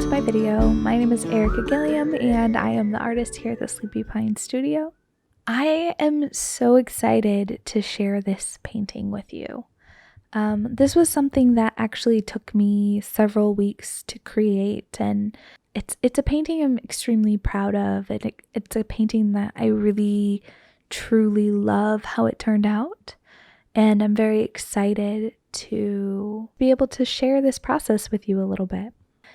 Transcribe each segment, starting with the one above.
to my video. My name is Erica Gilliam and I am the artist here at the Sleepy Pine Studio. I am so excited to share this painting with you. This was something that actually took me several weeks to create, and it's a painting I'm extremely proud of. It's a painting that I really truly love how it turned out, and I'm very excited to be able to share this process with you a little bit.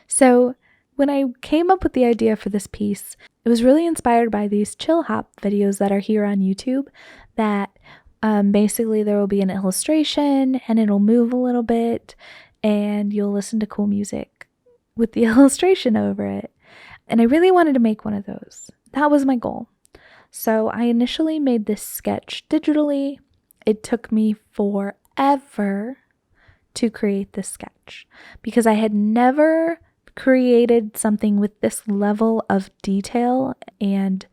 So when I came up with the idea for this piece, it was really inspired by these chill hop videos that are here on YouTube that basically there will be an illustration and it'll move a little bit and you'll listen to cool music with the illustration over it. And I really wanted to make one of those. That was my goal. So I initially made this sketch digitally. It took me forever to create this sketch because I had never created something with this level of detail and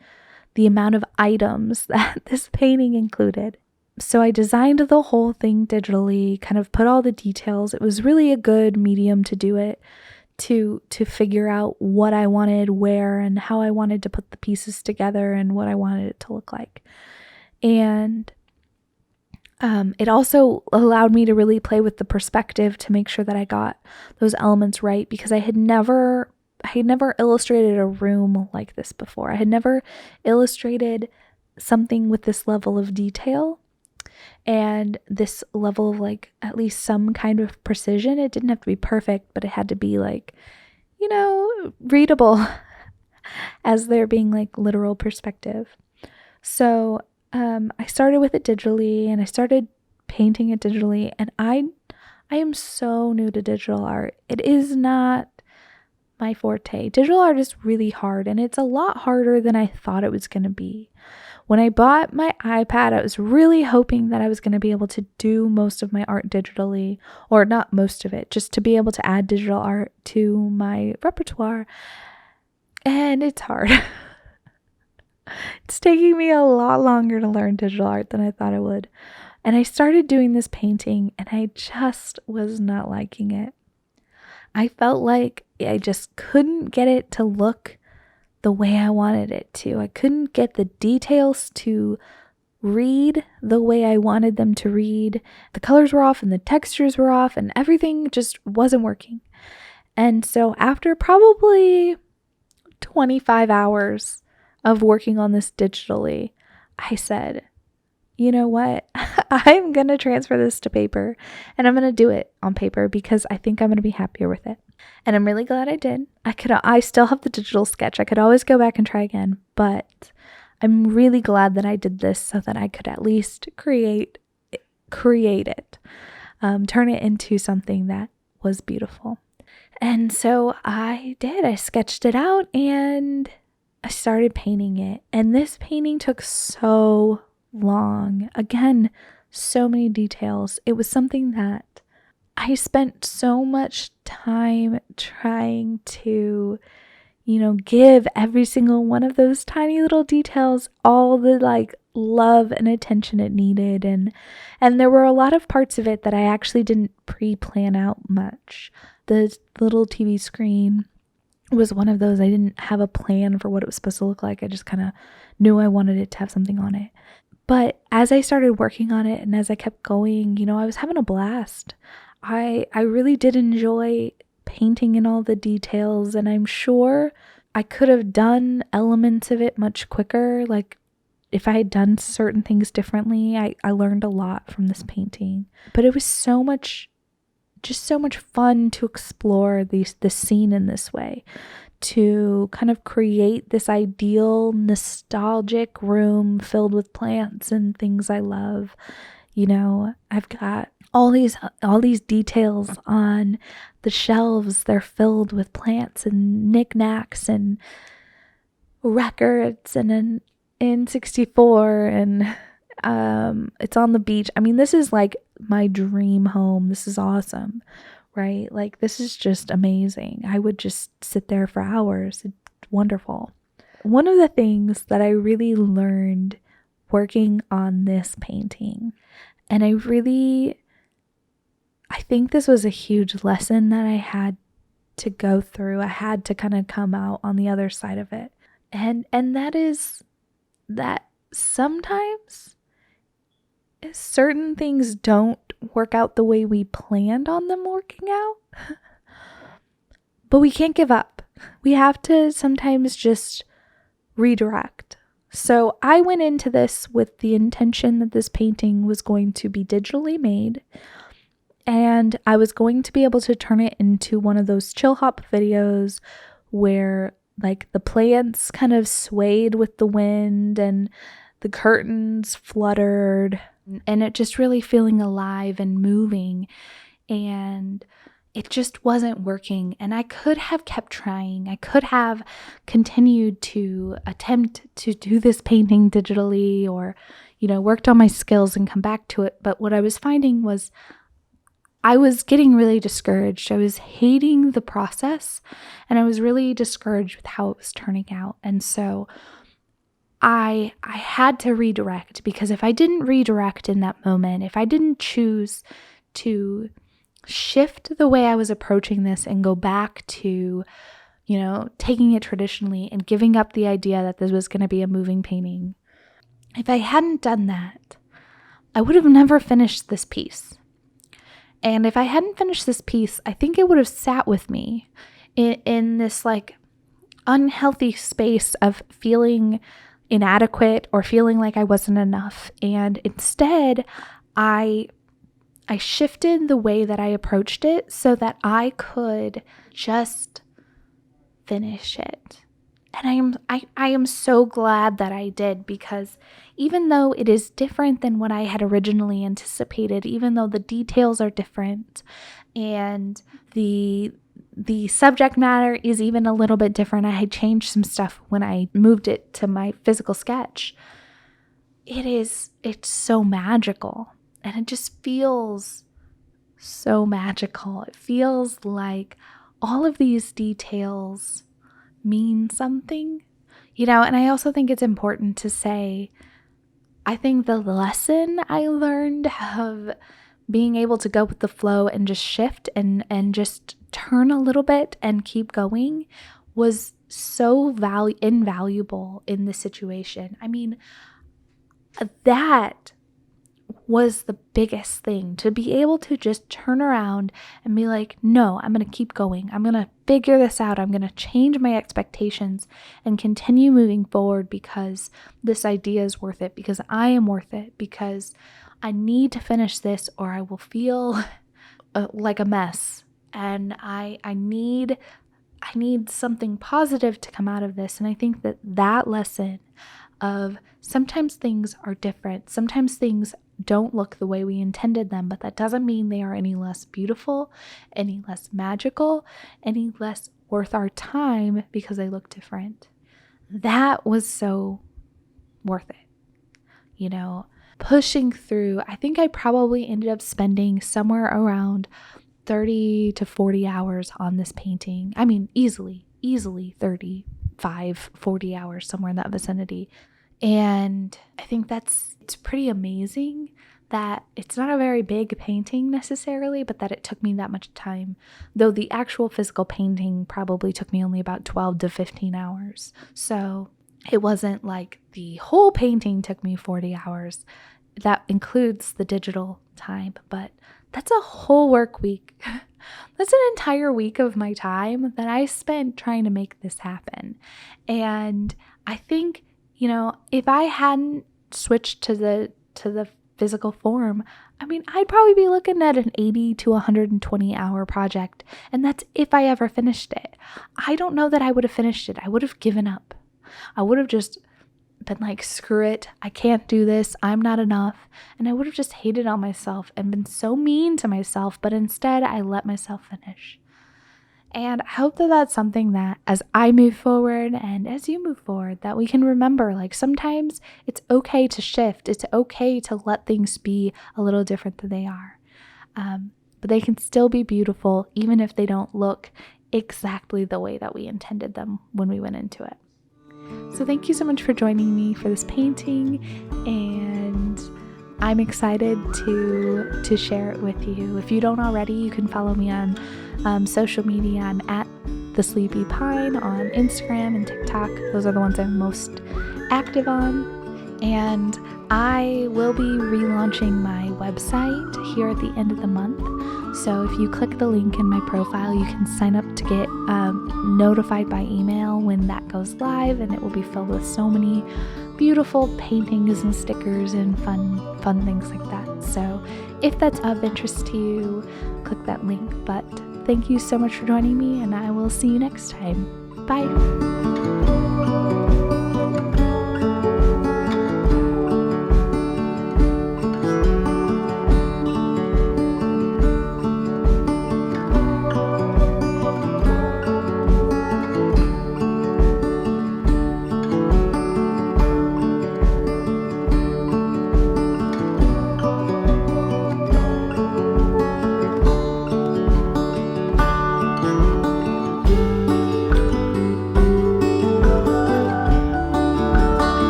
the amount of items that this painting included. So I designed the whole thing digitally, kind of put all the details. It was really a good medium to do it, to figure out what I wanted, where, and how I wanted to put the pieces together and what I wanted it to look like. And it also allowed me to really play with the perspective to make sure that I got those elements right, because I had never illustrated a room like this before. I had never illustrated something with this level of detail and this level of like at least some kind of precision. It didn't have to be perfect, but it had to be like, readable as there being like literal perspective. So I started with it digitally and I started painting it digitally, and I am so new to digital art. It is not my forte. Digital art is really hard, and it's a lot harder than I thought it was going to be. When I bought my iPad, I was really hoping that I was going to be able to do most of my art digitally, or not most of it, just to be able to add digital art to my repertoire. And it's hard. It's taking me a lot longer to learn digital art than I thought it would. And I started doing this painting and I just was not liking it. I felt like I just couldn't get it to look the way I wanted it to. I couldn't get the details to read the way I wanted them to read. The colors were off and the textures were off and everything just wasn't working. And so after probably 25 hours of working on this digitally, I said, you know what? I'm going to transfer this to paper, and I'm going to do it on paper because I think I'm going to be happier with it. And I'm really glad I did. I still have the digital sketch. I could always go back and try again, but I'm really glad that I did this so that I could at least create it, turn it into something that was beautiful. And so I did. I sketched it out and I started painting it, and this painting took so long. Again, so many details. It was something that I spent so much time trying to, give every single one of those tiny little details all the like love and attention it needed. And there were a lot of parts of it that I actually didn't pre-plan out much. The little TV screen was one of those. I didn't have a plan for what it was supposed to look like. I just kind of knew I wanted it to have something on it. But as I started working on it and as I kept going, I was having a blast. I really did enjoy painting in all the details, and I'm sure I could have done elements of it much quicker. Like if I had done certain things differently, I learned a lot from this painting. But it was so much fun to explore the scene in this way, to kind of create this ideal nostalgic room filled with plants and things I love. I've got all these details on the shelves. They're filled with plants and knickknacks and records and an N64, and it's on the beach. I mean, this is like my dream home. This is awesome, right? Like, this is just amazing. I would just sit there for hours. It's wonderful. One of the things that I really learned working on this painting, and I think this was a huge lesson that I had to go through. I had to kind of come out on the other side of it. And that is that sometimes certain things don't work out the way we planned on them working out. But we can't give up. We have to sometimes just redirect. So I went into this with the intention that this painting was going to be digitally made, and I was going to be able to turn it into one of those chill hop videos where like the plants kind of swayed with the wind and the curtains fluttered, and it just really feeling alive and moving. And it just wasn't working, and I could have kept trying. I could have continued to attempt to do this painting digitally, or, worked on my skills and come back to it. But what I was finding was I was getting really discouraged. I was hating the process, and I was really discouraged with how it was turning out. And so I had to redirect, because if I didn't redirect in that moment, if I didn't choose to shift the way I was approaching this and go back to, taking it traditionally and giving up the idea that this was going to be a moving painting, if I hadn't done that, I would have never finished this piece. And if I hadn't finished this piece, I think it would have sat with me in this like unhealthy space of feeling inadequate or feeling like I wasn't enough. And instead, I shifted the way that I approached it so that I could just finish it. And I am so glad that I did, because even though it is different than what I had originally anticipated, even though the details are different and the subject matter is even a little bit different, I had changed some stuff when I moved it to my physical sketch. It's so magical. And it just feels so magical. It feels like all of these details mean something, and I also think it's important to say, I think the lesson I learned of being able to go with the flow and just shift and just turn a little bit and keep going was so invaluable in this situation. I mean, that was the biggest thing, to be able to just turn around and be like, no, I'm going to keep going. I'm going to figure this out. I'm going to change my expectations and continue moving forward, because this idea is worth it, because I am worth it, because I need to finish this or I will feel like a mess. And I need something positive to come out of this. And I think that lesson of sometimes things are different. Sometimes things don't look the way we intended them, but that doesn't mean they are any less beautiful, any less magical, any less worth our time because they look different. That was so worth it. Pushing through, I think I probably ended up spending somewhere around 30 to 40 hours on this painting. I mean, easily 35, 40 hours, somewhere in that vicinity. And I think it's pretty amazing that it's not a very big painting necessarily, but that it took me that much time. Though the actual physical painting probably took me only about 12 to 15 hours. So it wasn't like the whole painting took me 40 hours. That includes the digital time, but that's a whole work week. That's an entire week of my time that I spent trying to make this happen. And I think, if I hadn't switched to the physical form, I mean, I'd probably be looking at an 80 to 120 hour project. And that's if I ever finished it. I don't know that I would have finished it. I would have given up. I would have just been like, screw it. I can't do this. I'm not enough. And I would have just hated on myself and been so mean to myself. But instead, I let myself finish. And I hope that that's something that as I move forward and as you move forward, that we can remember, like, sometimes it's okay to shift. It's okay to let things be a little different than they are. But they can still be beautiful, even if they don't look exactly the way that we intended them when we went into it. So thank you so much for joining me for this painting. And I'm excited to share it with you. If you don't already, you can follow me on social media. I'm at The Sleepy Pine on Instagram and TikTok. Those are the ones I'm most active on. And I will be relaunching my website here at the end of the month. So if you click the link in my profile, you can sign up to get notified by email when that goes live, and it will be filled with so many beautiful paintings and stickers and fun things like that. So if that's of interest to you, click that link. But thank you so much for joining me, and I will see you next time. Bye!